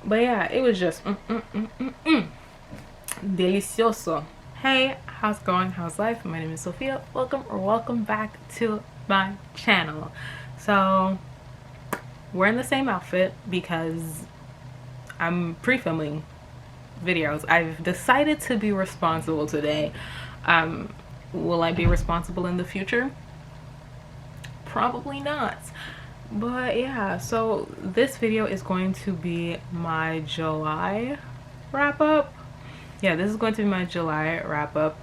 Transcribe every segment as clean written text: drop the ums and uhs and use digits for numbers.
But yeah, it was just delicioso. Hey, how's it going? How's life? My name is Sophia. Welcome back to my channel. So we're in the same outfit because I'm pre-filming videos. I've decided to be responsible today. Will I be responsible in the future? Probably not. But yeah, so this video is going to be my July wrap up. Yeah, this is going to be my July wrap up.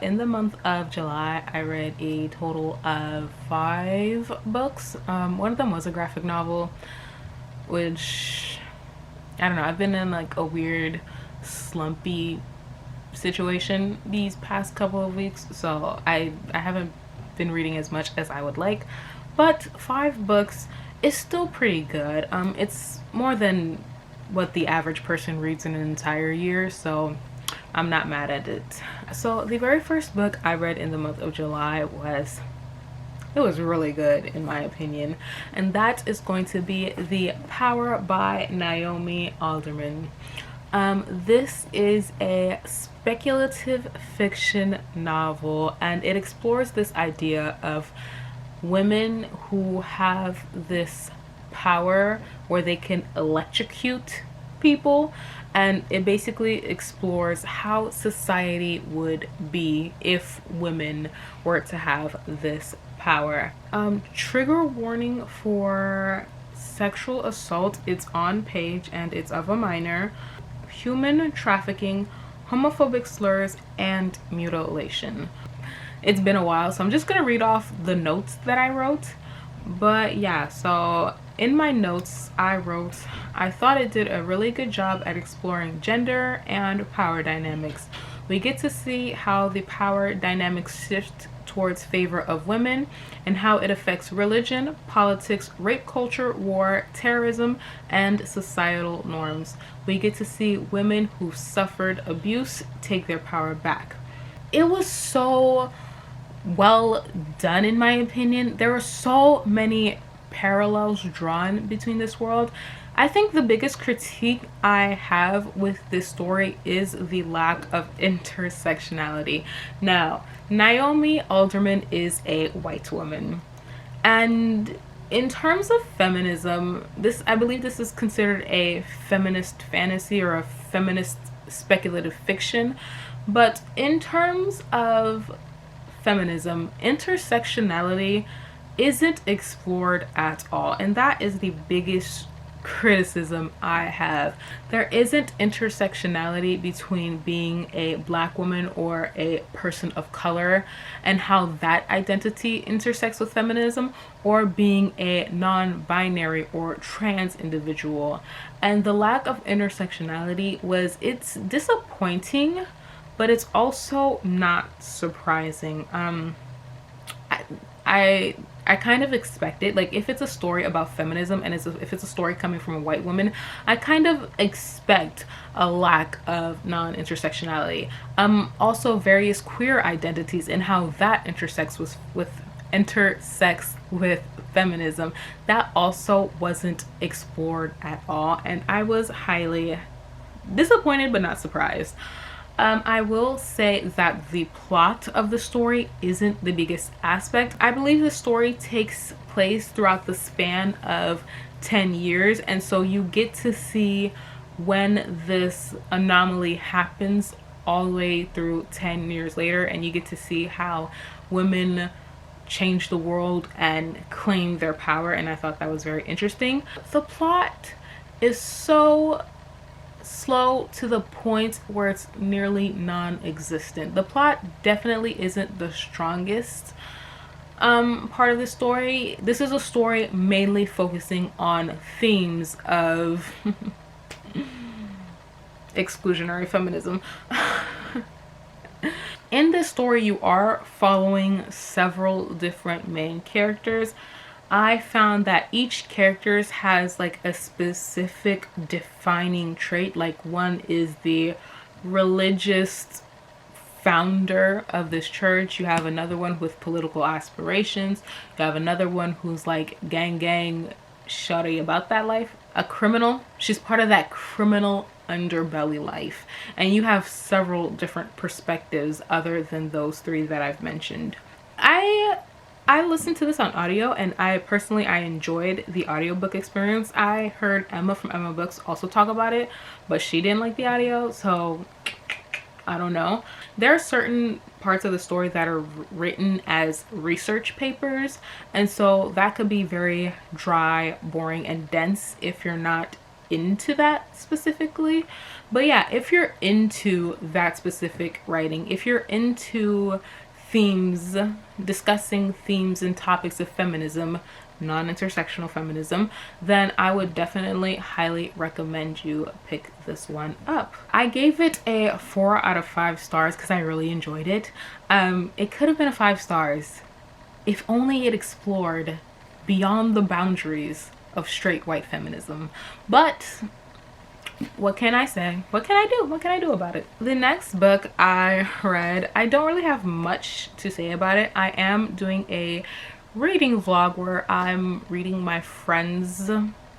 In the month of July, I read a total of 5 books. One of them was a graphic novel, which, I don't know, I've been in like a weird slumpy situation these past couple of weeks, so I haven't been reading as much as I would like, but 5 books is still pretty good. It's more than what the average person reads in an entire year, so I'm not mad at it. So the very first book I read in the month of July was really good in my opinion, and that is going to be The Power by Naomi Alderman. This is a speculative fiction novel, and it explores this idea of women who have this power where they can electrocute people, and it basically explores how society would be if women were to have this power. Trigger warning for sexual assault. It's on page and it's of a minor. Human trafficking, homophobic slurs, and mutilation. It's been a while, so I'm just gonna read off the notes that I wrote. But yeah, so in my notes I wrote, I thought it did a really good job at exploring gender and power dynamics. We get to see how the power dynamics shift towards favor of women and how it affects religion, politics, rape culture, war, terrorism, and societal norms. We get to see women who suffered abuse take their power back. It was so well done in my opinion. There are so many parallels drawn between this world. I think the biggest critique I have with this story is the lack of intersectionality. Now, Naomi Alderman is a white woman, and in terms of feminism, I believe this is considered a feminist fantasy or a feminist speculative fiction. But in terms of feminism, intersectionality isn't explored at all, and that is the biggest criticism I have. There isn't intersectionality between being a black woman or a person of color and how that identity intersects with feminism, or being a non-binary or trans individual. And the lack of intersectionality it's disappointing, but it's also not surprising. I kind of expect it. Like, if it's a story about feminism and if it's a story coming from a white woman, I kind of expect a lack of non-intersectionality. Also various queer identities and how that intersects with feminism. That also wasn't explored at all, and I was highly disappointed but not surprised. I will say that the plot of the story isn't the biggest aspect. I believe the story takes place throughout the span of 10 years, and so you get to see when this anomaly happens all the way through 10 years later, and you get to see how women change the world and claim their power, and I thought that was very interesting. The plot is so slow to the point where it's nearly non-existent. The plot definitely isn't the strongest part of the story. This is a story mainly focusing on themes of exclusionary feminism. In this story, you are following several different main characters. I found that each character has like a specific defining trait. Like, one is the religious founder of this church. You have another one with political aspirations. You have another one who's like gang shawty about that life, a criminal. She's part of that criminal underbelly life, and you have several different perspectives other than those three that I've mentioned. I listened to this on audio, and I enjoyed the audiobook experience. I heard Emma from Emma Books also talk about it, but she didn't like the audio, so I don't know. There are certain parts of the story that are written as research papers, and so that could be very dry, boring, and dense if you're not into that specifically. But yeah, if you're into that specific writing, if you're into themes, discussing themes and topics of feminism, non-intersectional feminism, then I would definitely highly recommend you pick this one up. I gave it a 4 out of 5 stars because I really enjoyed it. It could have been a 5 stars if only it explored beyond the boundaries of straight white feminism. But what can I say? What can I do? What can I do about it? The next book I read, I don't really have much to say about it. I am doing a reading vlog where I'm reading my friends'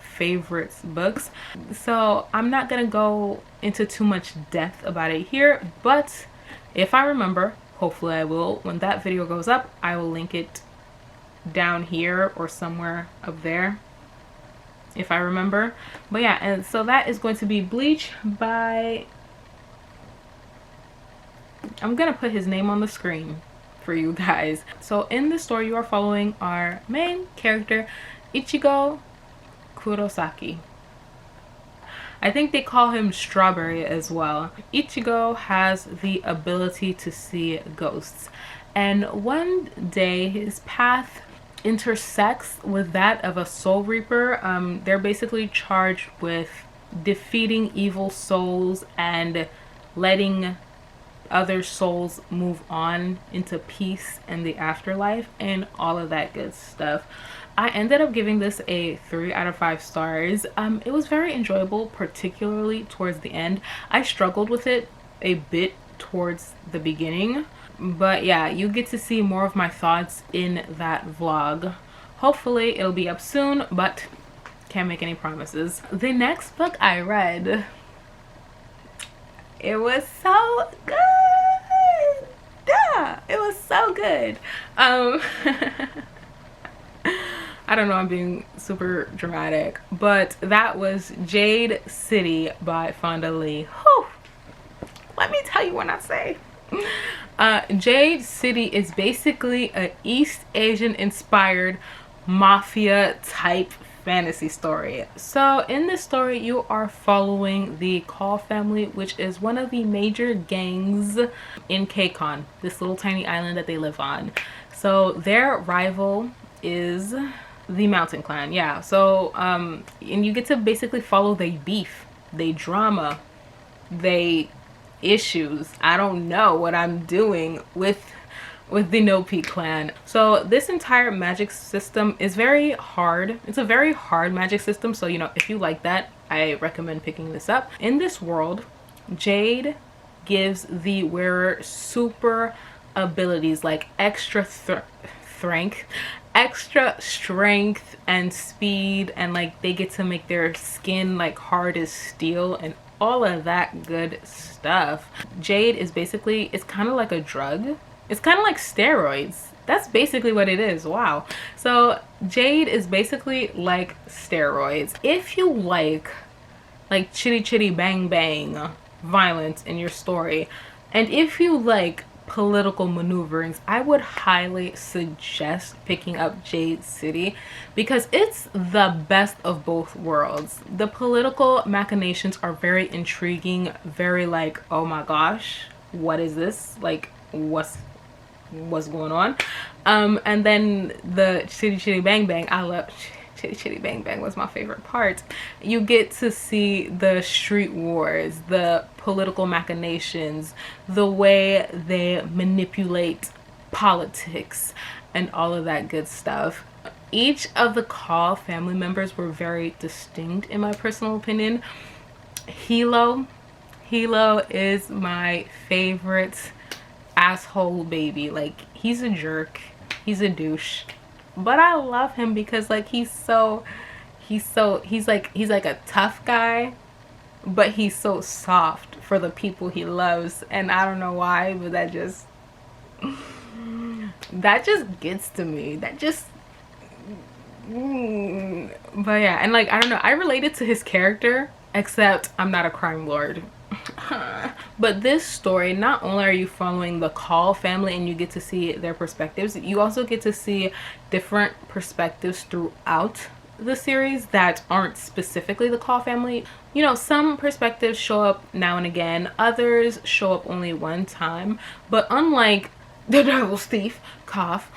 favorites books, so I'm not gonna go into too much depth about it here, but if I remember, hopefully I will, when that video goes up, I will link it down here or somewhere up there if I remember. But yeah, and so that is going to be Bleach by, I'm gonna put his name on the screen for you guys. So in this story, you are following our main character, Ichigo Kurosaki. I think they call him Strawberry as well. Ichigo has the ability to see ghosts, and one day his path intersects with that of a soul reaper. They're basically charged with defeating evil souls and letting other souls move on into peace and the afterlife and all of that good stuff. I ended up giving this a 3 out of 5 stars. It was very enjoyable, particularly towards the end. I struggled with it a bit towards the beginning, but yeah, you get to see more of my thoughts in that vlog. Hopefully it'll be up soon, but can't make any promises. The next book I read, it was so good. Yeah, it was so good. I don't know, I'm being super dramatic, but that was Jade City by Fonda Lee. Whew. Let me tell you when I say. Jade City is basically an East Asian inspired mafia type fantasy story. So in this story, you are following the Chao family, which is one of the major gangs in K-Con, this little tiny island that they live on. So their rival is the Mountain Clan. Yeah, so and you get to basically follow their beef, they drama, they issues. I don't know what I'm doing with the No Peak clan. So this entire magic system is very hard. It's a very hard magic system, so you know, if you like that, I recommend picking this up. In this world, Jade gives the wearer super abilities like extra strength and speed, and like they get to make their skin like hard as steel and all of that good stuff. Jade is basically, it's kind of like a drug. It's kind of like steroids. That's basically what it is. Wow. So Jade is basically like steroids. If you like chitty chitty bang bang violence in your story, and if you like political maneuverings, I would highly suggest picking up Jade City because it's the best of both worlds. The political machinations are very intriguing, very like, oh my gosh, what is this? Like, what's going on? And then the chitty chitty bang bang, I love chitty chitty bang bang, was my favorite part. You get to see the street wars, the political machinations, the way they manipulate politics and all of that good stuff. Each of the Chao family members were very distinct in my personal opinion. Hilo is my favorite asshole baby. Like, he's a jerk, he's a douche, but I love him because like he's so he's like a tough guy, but he's so soft for the people he loves, and I don't know why, but that just gets to me. That just but yeah, and like I don't know, I related to his character, except I'm not a crime lord. But this story, not only are you following the Call family and you get to see their perspectives, you also get to see different perspectives throughout the series that aren't specifically the Call family. You know, some perspectives show up now and again, others show up only one time, but unlike the Devil's Thief, cough,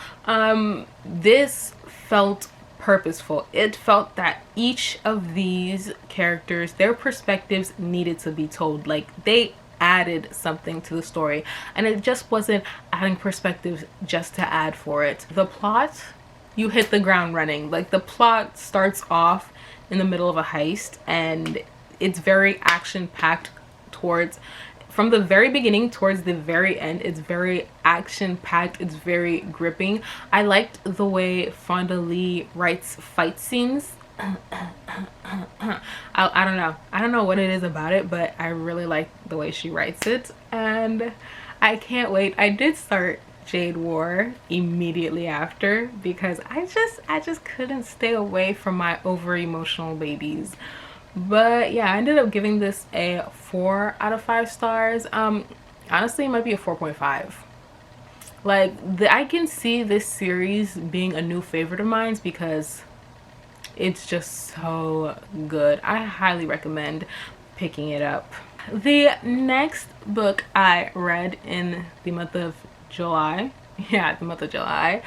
this felt purposeful. It felt that each of these characters, their perspectives needed to be told. Like, they added something to the story, and it just wasn't adding perspectives just to add for it. The plot, you hit the ground running. Like, the plot starts off in the middle of a heist, and it's very action packed towards, from the very beginning towards the very end. It's very action packed, it's very gripping. I liked the way Fonda Lee writes fight scenes. I don't know what it is about it, but I really like the way she writes it, and I can't wait. I did start Jade War immediately after because I just couldn't stay away from my over emotional babies. But yeah, I ended up giving this a 4 out of 5 stars. Honestly, it might be a 4.5. Like, I can see this series being a new favorite of mine because it's just so good. I highly recommend picking it up. The next book I read in the month of July, yeah, the month of July,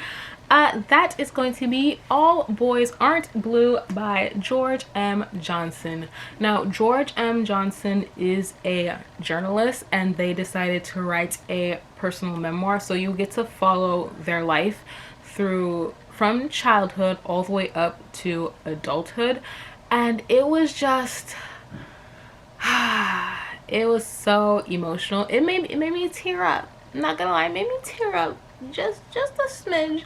that is going to be All Boys Aren't Blue by George M. Johnson. Now, George M. Johnson is a journalist, and they decided to write a personal memoir, so you get to follow their life from childhood all the way up to adulthood, and it was just it was so emotional. It made me tear up. I'm not gonna lie, it made me tear up just a smidge.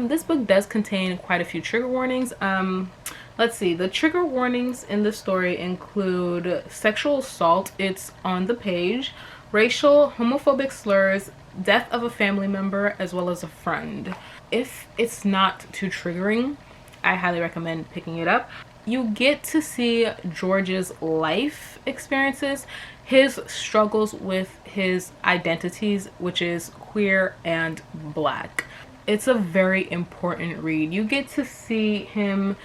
This book does contain quite a few trigger warnings. Let's see, the trigger warnings in the story include sexual assault, it's on the page, racial, homophobic slurs, death of a family member, as well as a friend. If it's not too triggering, I highly recommend picking it up. You get to see George's life experiences, his struggles with his identities, which is queer and black. It's a very important read. You get to see him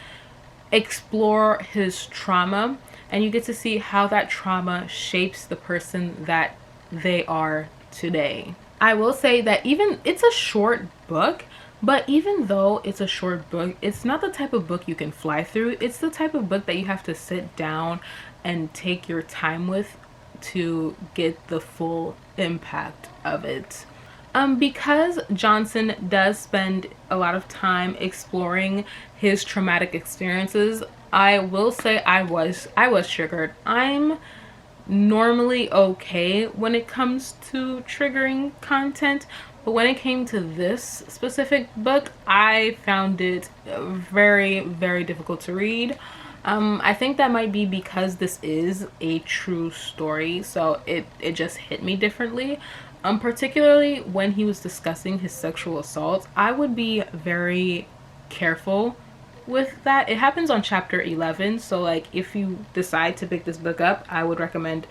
explore his trauma, and you get to see how that trauma shapes the person that they are today. I will say that it's a short book, but even though it's a short book, it's not the type of book you can fly through. It's the type of book that you have to sit down and take your time with to get the full impact of it. Because Johnson does spend a lot of time exploring his traumatic experiences, I will say I was triggered. I'm normally okay when it comes to triggering content, but when it came to this specific book, I found it very, very difficult to read. I think that might be because this is a true story, so it just hit me differently. Particularly when he was discussing his sexual assault, I would be very careful with that. It happens on chapter 11, so like if you decide to pick this book up, I would recommend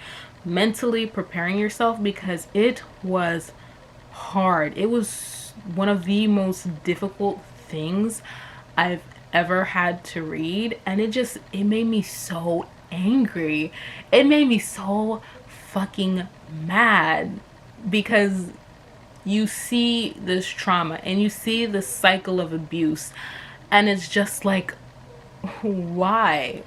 mentally preparing yourself because it was hard. It was one of the most difficult things I've ever had to read, and it made me so angry. It made me so fucking mad because you see this trauma and you see the cycle of abuse, and it's just like, why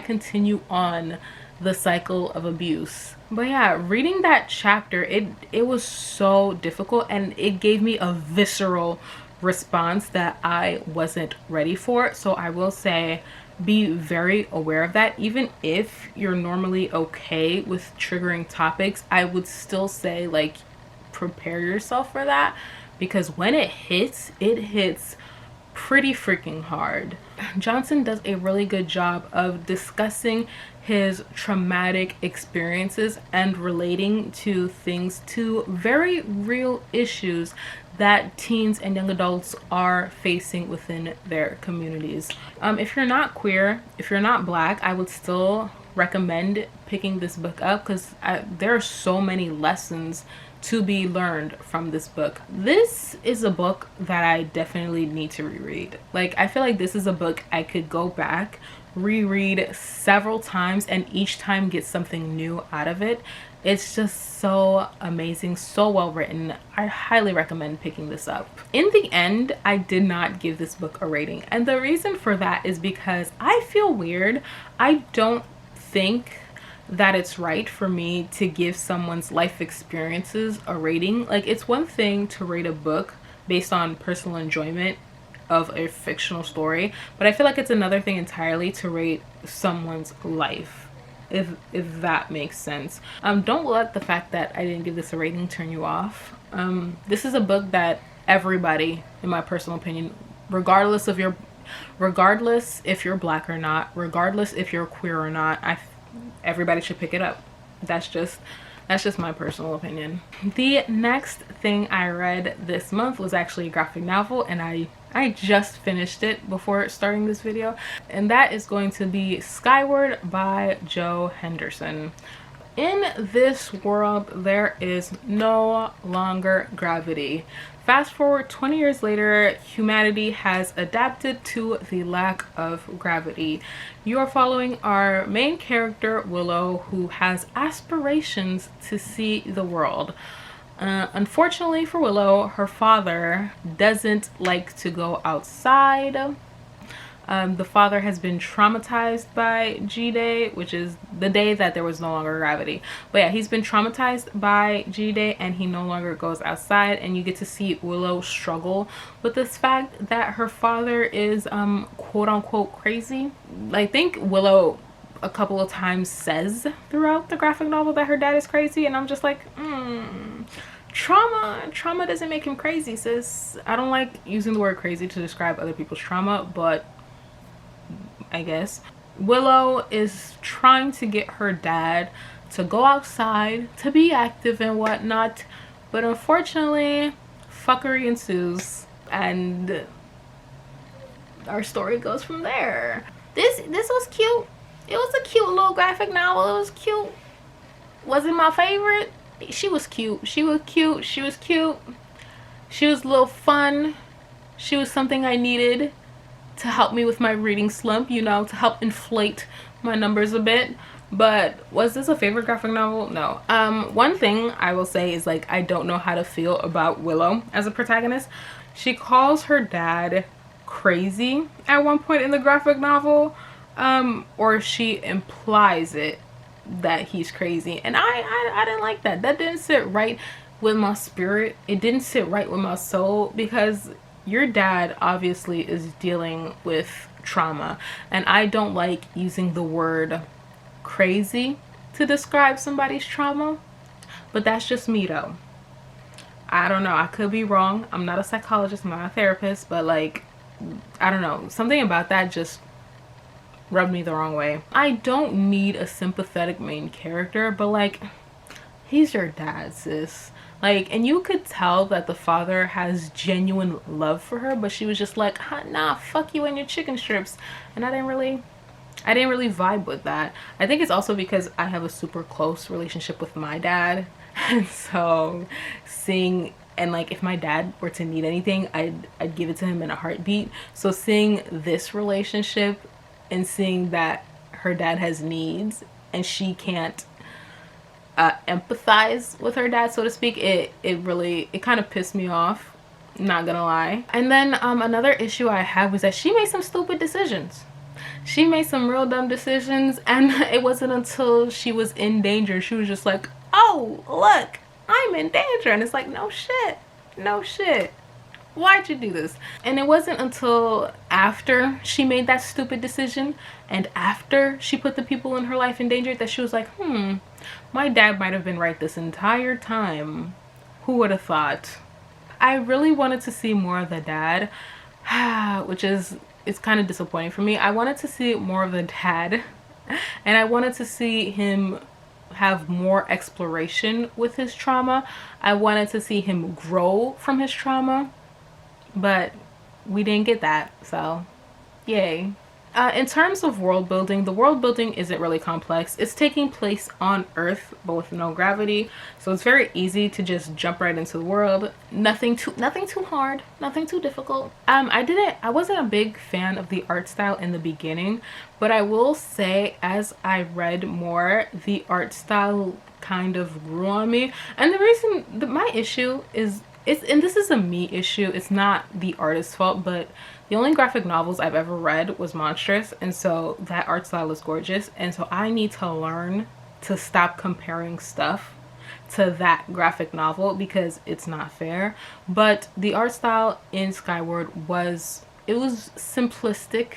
continue on the cycle of abuse? But yeah, reading that chapter, it was so difficult, and it gave me a visceral response that I wasn't ready for. So I will say, be very aware of that. Even if you're normally okay with triggering topics, I would still say, like, prepare yourself for that, because when it hits pretty freaking hard. Johnson does a really good job of discussing his traumatic experiences and relating to things, to very real issues that teens and young adults are facing within their communities. If you're not queer, if you're not Black, I would still recommend picking this book up because there are so many lessons to be learned from this book. This is a book that I definitely need to reread. Like, I feel like this is a book I could go back, reread several times, and each time get something new out of it. It's just so amazing, so well written. I highly recommend picking this up. In the end, I did not give this book a rating, and the reason for that is because I feel weird. I don't think that it's right for me to give someone's life experiences a rating. Like, it's one thing to rate a book based on personal enjoyment of a fictional story, but I feel like it's another thing entirely to rate someone's life, if that makes sense. Don't let the fact that I didn't give this a rating turn you off. This is a book that everybody, in my personal opinion, regardless if you're Black or not, regardless if you're queer or not, everybody should pick it up. That's just my personal opinion. The next thing I read this month was actually a graphic novel, and I just finished it before starting this video, and that is going to be Skyward by Joe Henderson. In this world, there is no longer gravity. Fast forward 20 years later, humanity has adapted to the lack of gravity. You are following our main character, Willow, who has aspirations to see the world. Unfortunately for Willow, her father doesn't like to go outside. The father has been traumatized by G-Day, which is the day that there was no longer gravity. But yeah, he's been traumatized by G-Day and he no longer goes outside, and you get to see Willow struggle with this fact that her father is quote unquote crazy. I think Willow a couple of times says throughout the graphic novel that her dad is crazy, and I'm just like, trauma doesn't make him crazy, sis. I don't like using the word crazy to describe other people's trauma, but I guess. Willow is trying to get her dad to go outside, to be active and whatnot, but unfortunately, fuckery ensues, and our story goes from there. This was cute. It was a cute little graphic novel. It was cute. Was it my favorite? She was cute. She was cute. She was cute. She was a little fun. She was something I needed to help me with my reading slump, you know, to help inflate my numbers a bit. But was this a favorite graphic novel? No. One thing I will say is, like, I don't know how to feel about Willow as a protagonist. She calls her dad crazy at one point in the graphic novel, or she implies it that he's crazy, and I didn't like that. That didn't sit right with my spirit. It didn't sit right with my soul, because your dad obviously is dealing with trauma, and I don't like using the word crazy to describe somebody's trauma, but that's just me though. I don't know, I could be wrong. I'm not a psychologist, I'm not a therapist, but like, I don't know, something about that just rubbed me the wrong way. I don't need a sympathetic main character, but like, he's your dad, sis. Like, and you could tell that the father has genuine love for her, but she was just like, nah, fuck you and your chicken strips. And I didn't really vibe with that. I think it's also because I have a super close relationship with my dad. And so seeing, and like, if my dad were to need anything, I'd give it to him in a heartbeat. So seeing this relationship and seeing that her dad has needs and she can't empathize with her dad, so to speak, it kind of pissed me off, not gonna lie. And then another issue I have was that she made some stupid decisions. She made some real dumb decisions, and it wasn't until she was in danger she was just like, oh look, I'm in danger. And it's like, no shit, why'd you do this? And it wasn't until after she made that stupid decision and after she put the people in her life in danger that she was like, my dad might have been right this entire time. Who would have thought? I really wanted to see more of the dad. which is, it's kind of disappointing for me. I wanted to see more of the dad, and I wanted to see him have more exploration with his trauma. I wanted to see him grow from his trauma, but we didn't get that, so yay. In terms of world building, the world building isn't really complex. It's taking place on Earth, but with no gravity, so it's very easy to just jump right into the world. Nothing too hard, nothing too difficult. I wasn't a big fan of the art style in the beginning, but I will say as I read more, the art style kind of grew on me. And the reason that my issue is, and this is a me issue, it's not the artist's fault, but the only graphic novels I've ever read was Monstrous, and so that art style is gorgeous, and so I need to learn to stop comparing stuff to that graphic novel because it's not fair. But the art style in Skyward was simplistic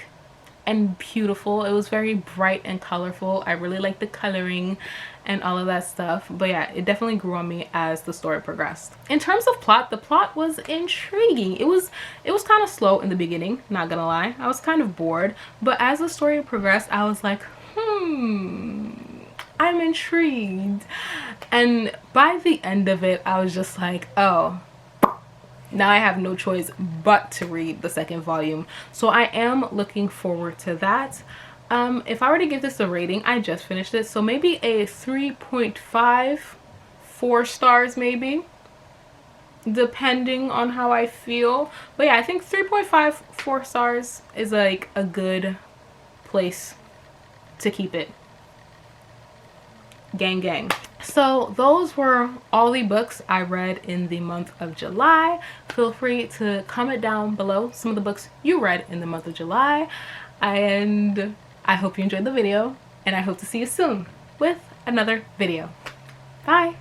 and beautiful. It was very bright and colorful. I really liked the coloring and all of that stuff. But yeah, it definitely grew on me as the story progressed. In terms of plot, the plot was intriguing. It was kind of slow in the beginning, not gonna lie. I was kind of bored, but as the story progressed, I was like, I'm intrigued. And by the end of it, I was just like, oh, now I have no choice but to read the second volume. So I am looking forward to that. If I were to give this a rating, I just finished it, so maybe a 3.5, 4 stars maybe, depending on how I feel. But yeah, I think 3.5, 4 stars is like a good place to keep it. Gang gang. So those were all the books I read in the month of July. Feel free to comment down below some of the books you read in the month of July, and I hope you enjoyed the video, and I hope to see you soon with another video. Bye.